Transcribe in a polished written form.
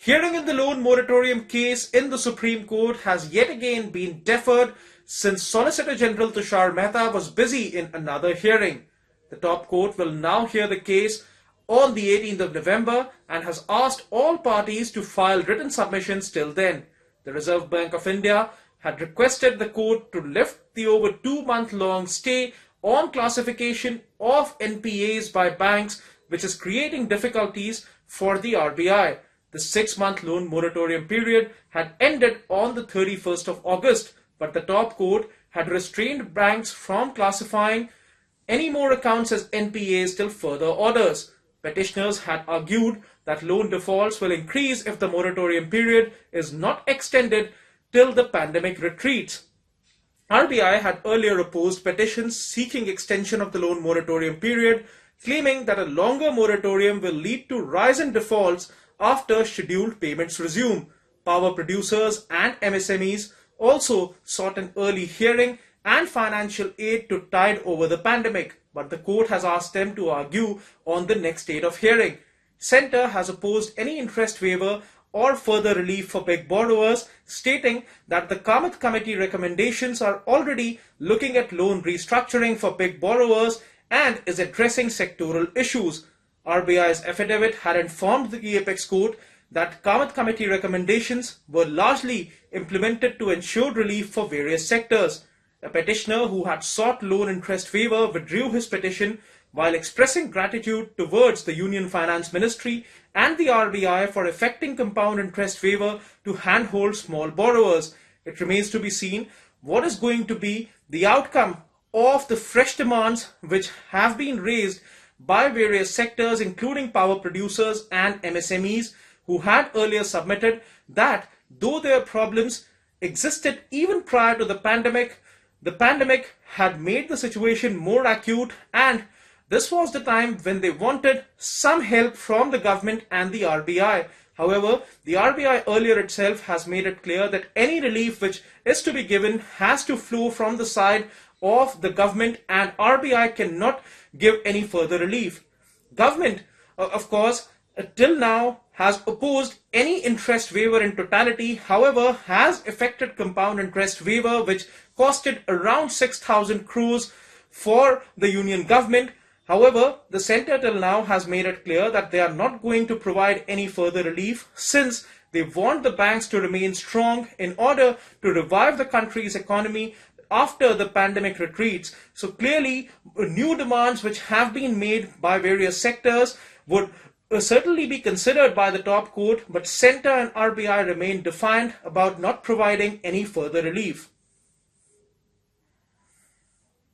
Hearing in the loan moratorium case in the Supreme Court has yet again been deferred since Solicitor General Tushar Mehta was busy in another hearing. The top court will now hear the case on the 18th of November and has asked all parties to file written submissions till then. The Reserve Bank of India had requested the court to lift the over 2-month-long stay on classification of NPAs by banks, which is creating difficulties for the RBI. The 6-month loan moratorium period had ended on the 31st of August, but the top court had restrained banks from classifying any more accounts as NPAs till further orders. Petitioners had argued that loan defaults will increase if the moratorium period is not extended till the pandemic retreats. RBI had earlier opposed petitions seeking extension of the loan moratorium period, claiming that a longer moratorium will lead to rise in defaults after scheduled payments resume. Power producers and MSMEs also sought an early hearing and financial aid to tide over the pandemic, but the court has asked them to argue on the next date of hearing. Centre has opposed any interest waiver or further relief for big borrowers, stating that the Kamath Committee recommendations are already looking at loan restructuring for big borrowers and is addressing sectoral issues. RBI's affidavit had informed the Apex Court that Kamath Committee recommendations were largely implemented to ensure relief for various sectors. A petitioner who had sought loan interest waiver withdrew his petition while expressing gratitude towards the Union Finance Ministry and the RBI for effecting compound interest waiver to handhold small borrowers. It remains to be seen what is going to be the outcome of the fresh demands which have been raised by various sectors, including power producers and MSMEs, who had earlier submitted that though their problems existed even prior to the pandemic had made the situation more acute, and this was the time when they wanted some help from the government and the RBI. However, the RBI earlier itself has made it clear that any relief which is to be given has to flow from the side of the government, and RBI cannot give any further relief. Government, of course, till now has opposed any interest waiver in totality, however, has effected compound interest waiver which costed around 6,000 crores for the union government. However, the centre till now has made it clear that they are not going to provide any further relief, since they want the banks to remain strong in order to revive the country's economy after the pandemic retreats. So clearly, new demands which have been made by various sectors would certainly be considered by the top court, but centre and RBI remain defiant about not providing any further relief.